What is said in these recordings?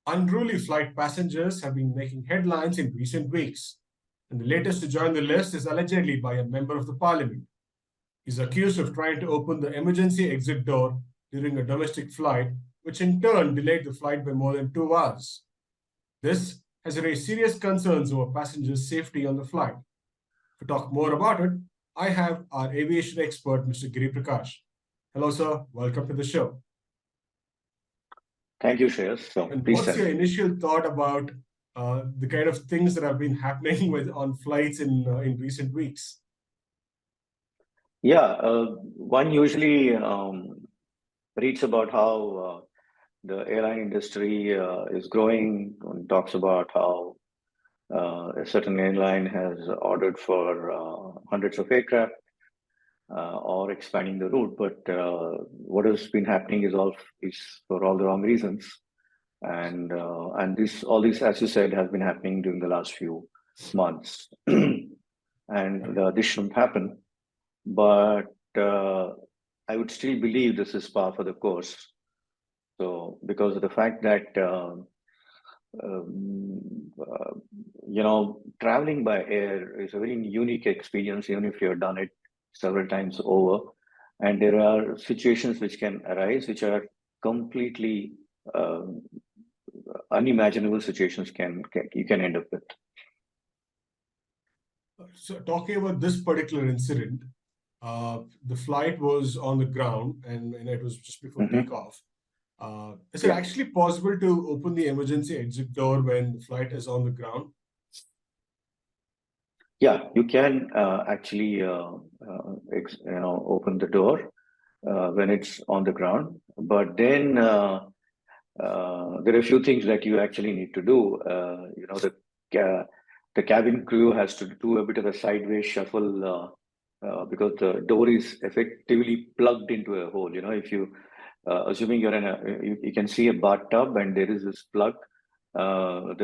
Unruly flight passengers have been making headlines in recent weeks, and the latest to join the list is allegedly by a member of the parliament. He's accused of trying to open the emergency exit door during a domestic flight, which in turn delayed the flight by more than 2 hours. This has raised serious concerns over passengers' safety on the flight. To talk more about it, I have our aviation expert, Mr. Giri Prakash. Hello, sir. Welcome to the show. Thank you, Shreyas. So, And please what's tell your me. initial thought about the kind of things that have been happening on flights in recent weeks? Yeah, one usually reads about how the airline industry is growing and talks about how a certain airline has ordered for hundreds of aircraft or expanding the route. But what has been happening is for all the wrong reasons. And all this, as you said, has been happening during the last few months. And this shouldn't happen. But I would still believe this is par for the course. So, because of the fact that traveling by air is a very unique experience, even if you have done it several times over, and there are situations which can arise, which are completely unimaginable situations you can end up with. So, talking about this particular incident, the flight was on the ground and it was just before takeoff. Is it actually possible to open the emergency exit door when the flight is on the ground? Yeah, you can actually open the door when it's on the ground, but then there are a few things that you actually need to do. The cabin crew has to do a bit of a sideways shuffle because the door is effectively plugged into a hole. If you assuming you're you can see a bathtub and there is this plug, from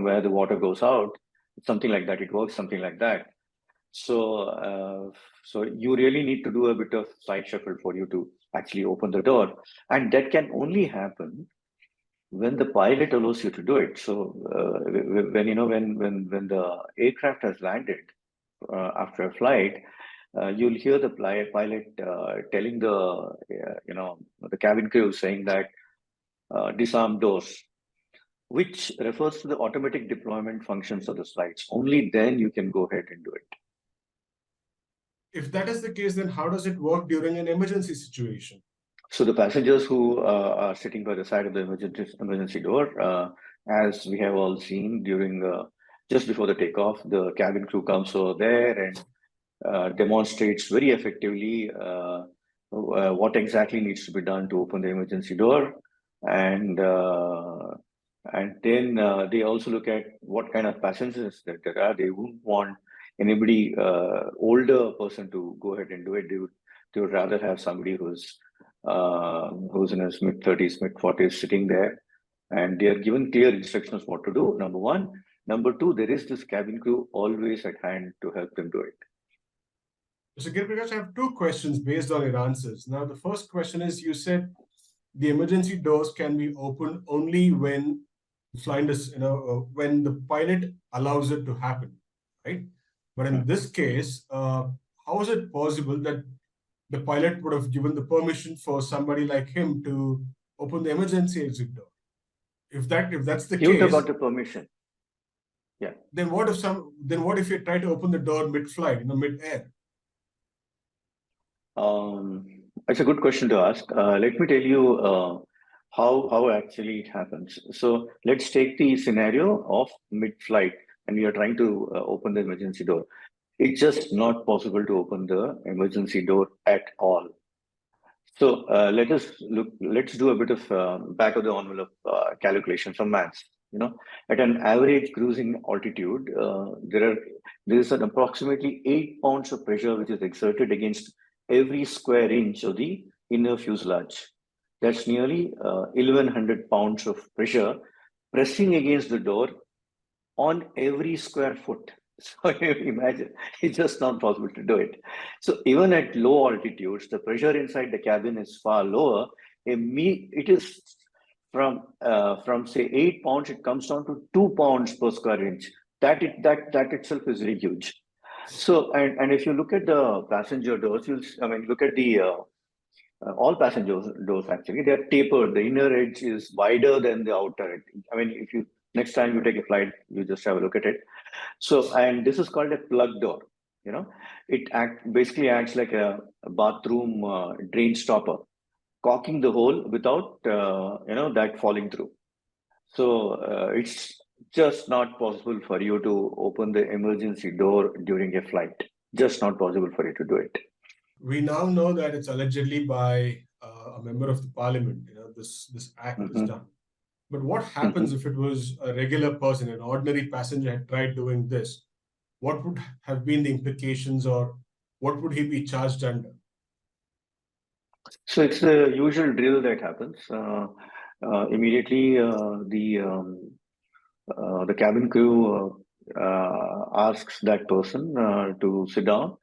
where the water goes out, something like that. It works something like that. So you really need to do a bit of side shuffle for you to actually open the door, and that can only happen when the pilot allows you to do it. So when the aircraft has landed after a flight, you'll hear the pilot telling the cabin crew saying that disarm doors, which refers to the automatic deployment functions of the flights. Only then you can go ahead and do it. If that is the case, then how does it work during an emergency situation? So the passengers who are sitting by the side of the emergency door, as we have all seen during just before the takeoff, the cabin crew comes over there and demonstrates very effectively what exactly needs to be done to open the emergency door, and then they also look at what kind of passengers that there are. They wouldn't want anybody older person to go ahead and do it. They would rather have somebody who's in his mid-30s, mid-40s sitting there, and they are given clear instructions what to do, number one. Number two, there is this cabin crew always at hand to help them do it. So, Giri Prakash, I have two questions based on your answers. Now, the first question is, you said the emergency doors can be opened only when flying is, when the pilot allows it to happen, right? But in this case, how is it possible that the pilot would have given the permission for somebody like him to open the emergency exit door? If that's the You case, got the permission. Yeah. Then what if you try to open the door mid-flight, mid-air? It's a good question to ask. Let me tell you how actually it happens. So let's take the scenario of mid-flight and we are trying to open the emergency door. It's just not possible to open the emergency door at all. So let's do a bit of back of the envelope calculation, some maths. At an average cruising altitude, there is an approximately 8 pounds of pressure which is exerted against every square inch of the inner fuselage. That's nearly 1,100 pounds of pressure pressing against the door on every square foot. So you imagine, it's just not possible to do it. So even at low altitudes, the pressure inside the cabin is far lower. It is from say 8 pounds, it comes down to 2 pounds per square inch. That itself is very huge. So, and if you look at the passenger doors, look at the all passenger doors actually, they're tapered. The inner edge is wider than the outer edge. I mean, if you next time you take a flight, you just have a look at it. So, and this is called a plug door. You know, basically acts like a bathroom drain stopper, caulking the hole without that falling through. So it's just not possible for you to open the emergency door during a flight. Just not possible for you to do it. We now know that it's allegedly by a member of the parliament. This act is done. But what happens if it was a regular person, an ordinary passenger had tried doing this? What would have been the implications, or what would he be charged under? So it's the usual drill that happens. Immediately, the cabin crew asks that person to sit down,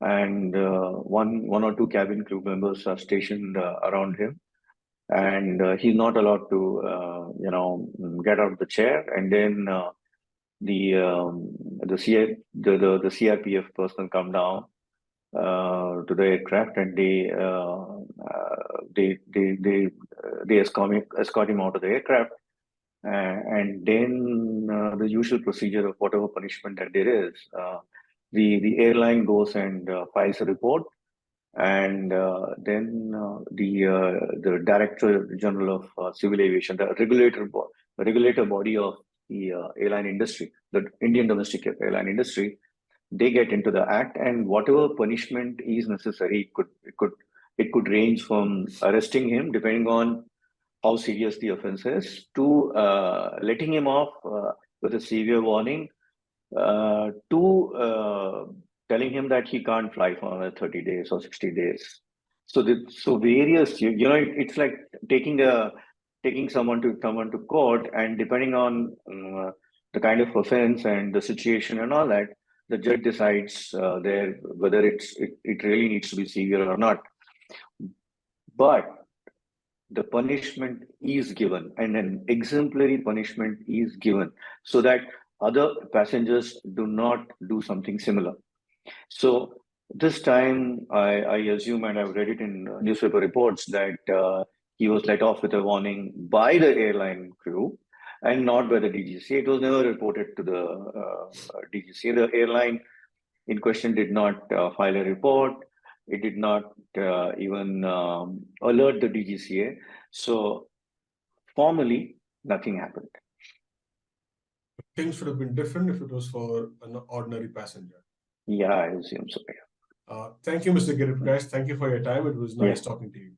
and one or two cabin crew members are stationed around him, and he's not allowed to get out of the chair. And then the CRPF person come down to the aircraft, and they escort him out of the aircraft, and then the usual procedure of whatever punishment that there is, the airline goes and files a report, and then the Director General of Civil Aviation, the regulator body of the airline industry, the Indian domestic airline industry, they get into the act, and whatever punishment is necessary, it could range from arresting him, depending on how serious the offense is, to letting him off with a severe warning, to telling him that he can't fly for another 30 days or 60 days. So various, it's like taking someone to court, and depending on the kind of offense and the situation and all that, the judge decides whether it really needs to be severe or not. But the punishment is given, and an exemplary punishment is given, so that other passengers do not do something similar. So this time, I assume, and I've read it in newspaper reports, that he was let off with a warning by the airline crew and not by the DGCA. It was never reported to the DGCA. The airline in question did not file a report. It did not even alert the DGCA. So formally, nothing happened. Things should have been different if it was for an ordinary passenger. Yeah, I assume so. Thank you, Mr. Giriraj. Thank you for your time. It was nice talking to you.